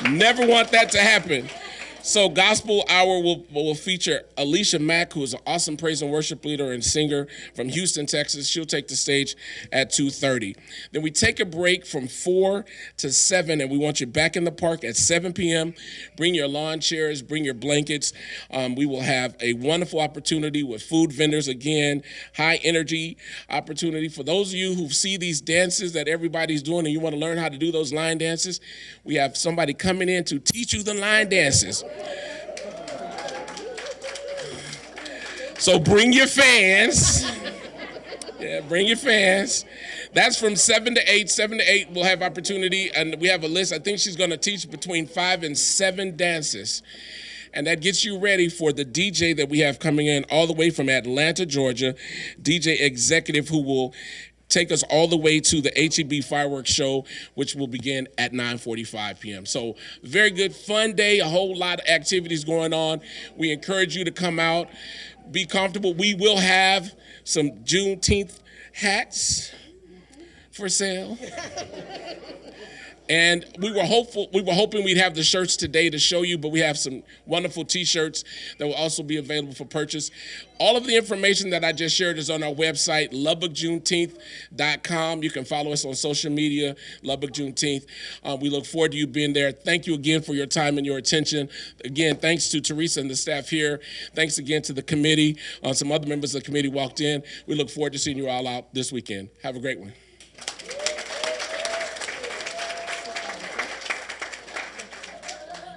Speaker 3: Never want that to happen. So Gospel Hour will feature Alicia Mack, who is an awesome praise and worship leader and singer from Houston, Texas. She'll take the stage at 2:30. Then we take a break from 4 to 7, and we want you back in the park at 7 p.m. Bring your lawn chairs, bring your blankets. We will have a wonderful opportunity with food vendors again, high energy opportunity. For those of you who see these dances that everybody's doing and you want to learn how to do those line dances, we have somebody coming in to teach you the line dances. So bring your fans. Yeah, bring your fans. That's from 7 to 8. 7 to 8, we'll have opportunity, and we have a list. I think she's going to teach between 5 and 7 dances. And that gets you ready for the DJ that we have coming in all the way from Atlanta, Georgia, DJ Executive, who will take us all the way to the HEB fireworks show, which will begin at 9:45 p.m. So very good, fun day, a whole lot of activities going on. We encourage you to come out, be comfortable. We will have some Juneteenth hats for sale. And we were hoping we'd have the shirts today to show you, but we have some wonderful t-shirts that will also be available for purchase. All of the information that I just shared is on our website, LubbockJuneteenth.com. You can follow us on social media, Lubbock Juneteenth. We look forward to you being there. Thank you again for your time and your attention. Again, thanks to Teresa and the staff here. Thanks again to the committee. Some other members of the committee walked in. We look forward to seeing you all out this weekend. Have a great one.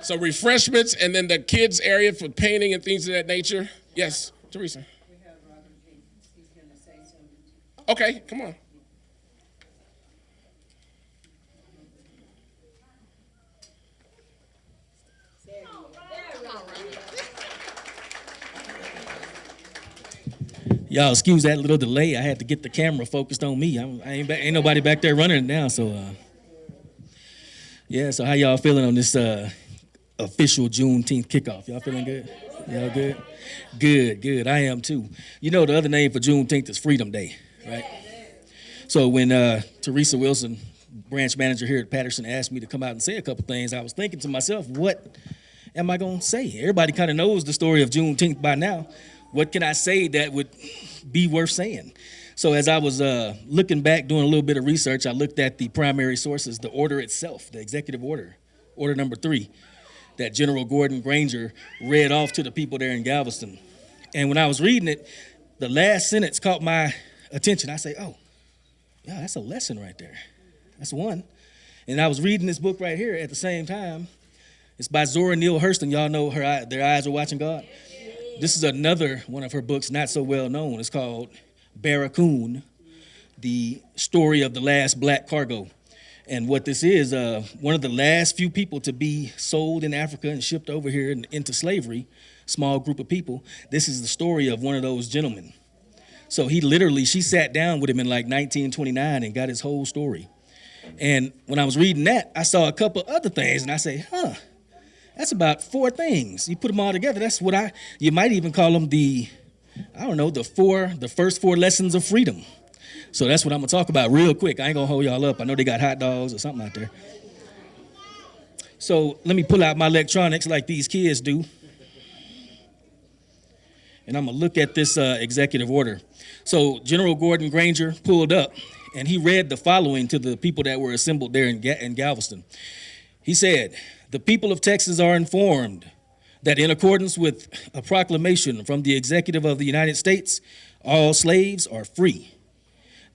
Speaker 3: So refreshments, and then the kids area for painting and things of that nature. Yes, Teresa.
Speaker 4: We have Robert Jenkins. He's going to say something.
Speaker 3: Okay, come on.
Speaker 1: Y'all excuse that little delay. I had to get the camera focused on me. Ain't nobody back there running it now. So, yeah. So how y'all feeling on this official Juneteenth kickoff? Y'all feeling good? Y'all good? Good. I am too. You know the other name for Juneteenth is Freedom Day, right? So when Teresa Wilson, branch manager here at Patterson, asked me to come out and say a couple things, I was thinking to myself, what am I going to say? Everybody kind of knows the story of Juneteenth by now. What can I say that would be worth saying? So as I was looking back, doing a little bit of research, I looked at the primary sources, the order itself, the executive order, order number 3, that General Gordon Granger read off to the people there in Galveston. And when I was reading it, the last sentence caught my attention. I say, oh, yeah, that's a lesson right there. That's one. And I was reading this book right here at the same time. It's by Zora Neale Hurston. Y'all know her, Their Eyes Are Watching God. This is another one of her books, not so well known. It's called Barracoon, the story of the last black cargo. And what this is, one of the last few people to be sold in Africa and shipped over here into slavery, small group of people. This is the story of one of those gentlemen. So she sat down with him in like 1929 and got his whole story. And when I was reading that, I saw a couple other things, and I say, that's about 4 things. You put them all together, that's what you might even call them the first 4 lessons of freedom. So that's what I'm gonna talk about real quick. I ain't gonna hold y'all up. I know they got hot dogs or something out there. So let me pull out my electronics like these kids do. And I'm gonna look at this executive order. So General Gordon Granger pulled up and he read the following to the people that were assembled there in Galveston. He said, "The people of Texas are informed that in accordance with a proclamation from the Executive of the United States, all slaves are free.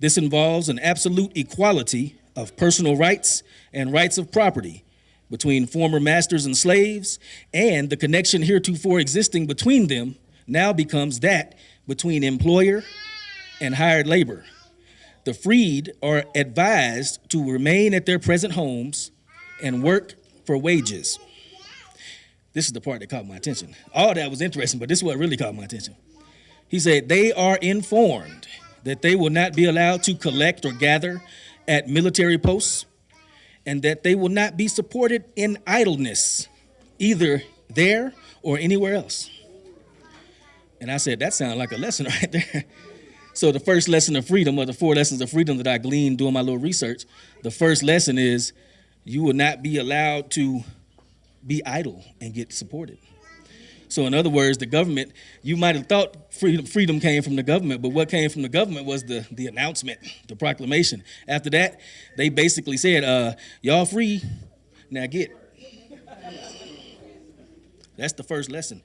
Speaker 1: This involves an absolute equality of personal rights and rights of property between former masters and slaves, and the connection heretofore existing between them now becomes that between employer and hired labor. The freed are advised to remain at their present homes and work for wages." This is the part that caught my attention. All that was interesting, but this is what really caught my attention. He said, "They are informed that they will not be allowed to collect or gather at military posts, and that they will not be supported in idleness, either there or anywhere else." And I said, that sounds like a lesson right there. So the first lesson of freedom, or the 4 lessons of freedom that I gleaned doing my little research, the first lesson is you will not be allowed to be idle and get supported. So in other words, the government, you might have thought freedom came from the government, but what came from the government was the announcement, the proclamation. After that, they basically said, y'all free, now get. That's the first lesson.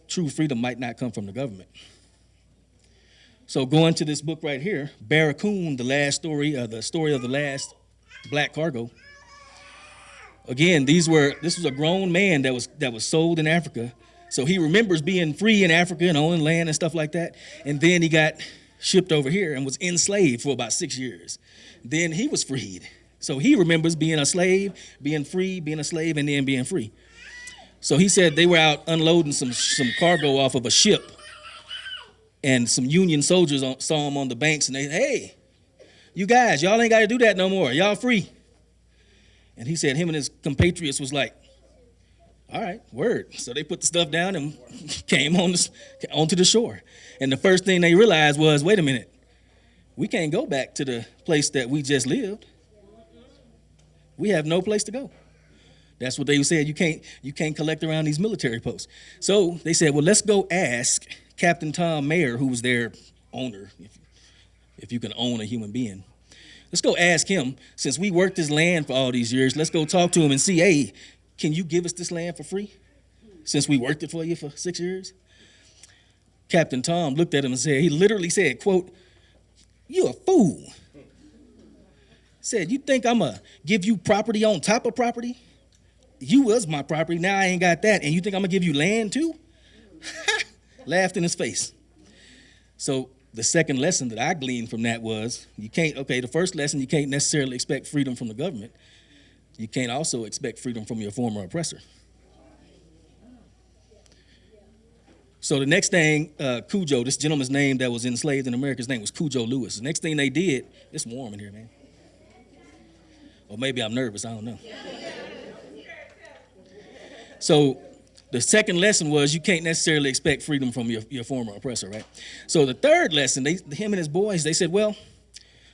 Speaker 1: True freedom might not come from the government. So going to this book right here, Barracoon, the story of the last black cargo. Again, this was a grown man that was sold in Africa. So he remembers being free in Africa and owning land and stuff like that. And then he got shipped over here and was enslaved for about 6 years. Then he was freed. So he remembers being a slave, being free, being a slave, and then being free. So he said they were out unloading some cargo off of a ship. And some Union soldiers saw him on the banks and they said, hey, you guys, y'all ain't got to do that no more. Y'all free. And he said him and his compatriots was like, all right, word. So they put the stuff down and came onto the shore. And the first thing they realized was, wait a minute, we can't go back to the place that we just lived. We have no place to go. That's what they said. You can't collect around these military posts. So they said, well, let's go ask Captain Tom Mayer, who was their owner, if you can own a human being. Let's go ask him, since we worked this land for all these years, let's go talk to him and see, hey, can you give us this land for free? Since we worked it for you for 6 years? Captain Tom looked at him and he literally said, quote, you a fool. Said, you think I'm going to give you property on top of property? You was my property, now I ain't got that, and you think I'm going to give you land too? Laughed in his face. So the second lesson that I gleaned from that was, the first lesson, you can't necessarily expect freedom from the government. You can't also expect freedom from your former oppressor. So the next thing, Cujo, this gentleman's name that was enslaved in America, his name was Cujo Lewis. The next thing they did, it's warm in here, man. Or maybe I'm nervous, I don't know. So the second lesson was you can't necessarily expect freedom from your former oppressor, right? So the third lesson, him and his boys, they said, well,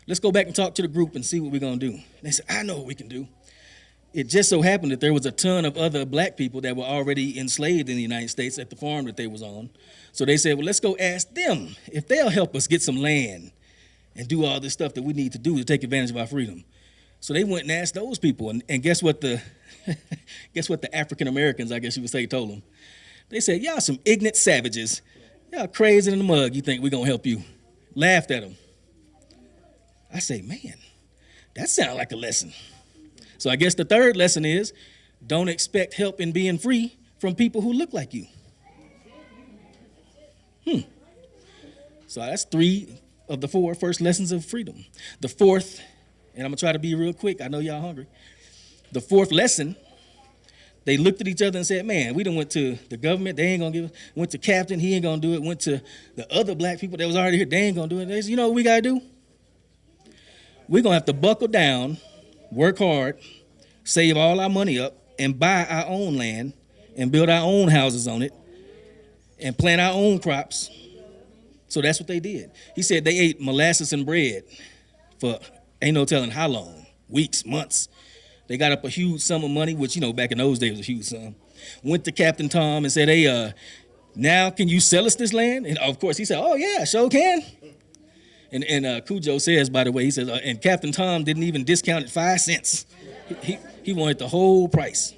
Speaker 1: let's go back and talk to the group and see what we're going to do. They said, I know what we can do. It just so happened that there was a ton of other black people that were already enslaved in the United States at the farm that they was on. So they said, well, let's go ask them if they'll help us get some land and do all this stuff that we need to do to take advantage of our freedom. So they went and asked those people, and guess what the African Americans, I guess you would say, told them? They said, y'all some ignorant savages. Y'all crazy in the mug. You think we're going to help you? Laughed at them. I say, man, that sounds like a lesson. So I guess the third lesson is don't expect help in being free from people who look like you. So that's 3 of the 4 first lessons of freedom. The fourth, and I'm going to try to be real quick. I know y'all hungry. The fourth lesson, they looked at each other and said, man, we done went to the government. They ain't going to give us. Went to Captain. He ain't going to do it. Went to the other black people that was already here. They ain't going to do it. They said, you know what we got to do? We're going to have to buckle down, work hard, save all our money up, and buy our own land and build our own houses on it and plant our own crops. So that's what they did. He said they ate molasses and bread for ain't no telling how long, weeks, months. They got up a huge sum of money, which, back in those days was a huge sum. Went to Captain Tom and said, hey, now can you sell us this land? And of course he said, oh yeah, sure can. And Cujo says, by the way, he says, and Captain Tom didn't even discount it 5 cents. He wanted the whole price.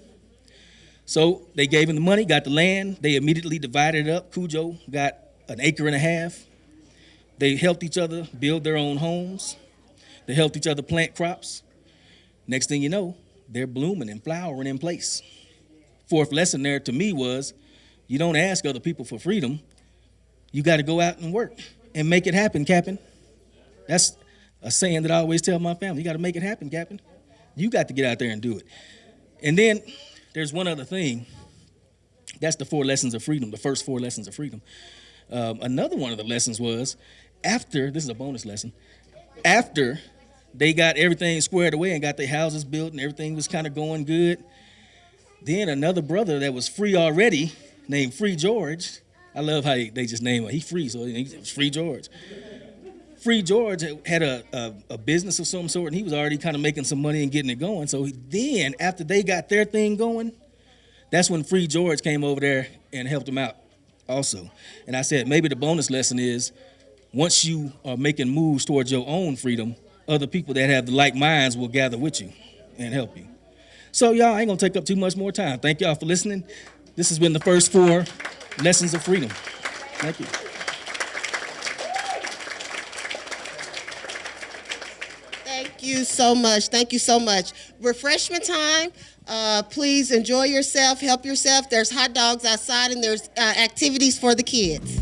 Speaker 1: So they gave him the money, got the land. They immediately divided it up. Cujo got 1.5 acres. They helped each other build their own homes. They helped each other plant crops. Next thing you know, they're blooming and flowering in place. Fourth lesson there to me was, you don't ask other people for freedom. You got to go out and work and make it happen, Captain. That's a saying that I always tell my family. You got to make it happen, Captain. You got to get out there and do it. And then there's one other thing. That's the 4 lessons of freedom, the first 4 lessons of freedom. Another one of the lessons was this is a bonus lesson, after they got everything squared away and got their houses built and everything was kind of going good, then another brother that was free already named Free George, I love how they just name him, he's free, so he's Free George. Free George had a business of some sort, and he was already kind of making some money and getting it going. So then, after they got their thing going, That's when Free George came over there and helped him out also. And I said, maybe the bonus lesson is once you are making moves towards your own freedom, other people that have the like minds will gather with you and help you. So y'all, I ain't gonna take up too much more time. Thank y'all for listening. This has been the first 4 lessons of freedom. Thank you.
Speaker 2: Thank you so much. Thank you so much. Refreshment time. Please enjoy yourself, help yourself. There's hot dogs outside and there's activities for the kids.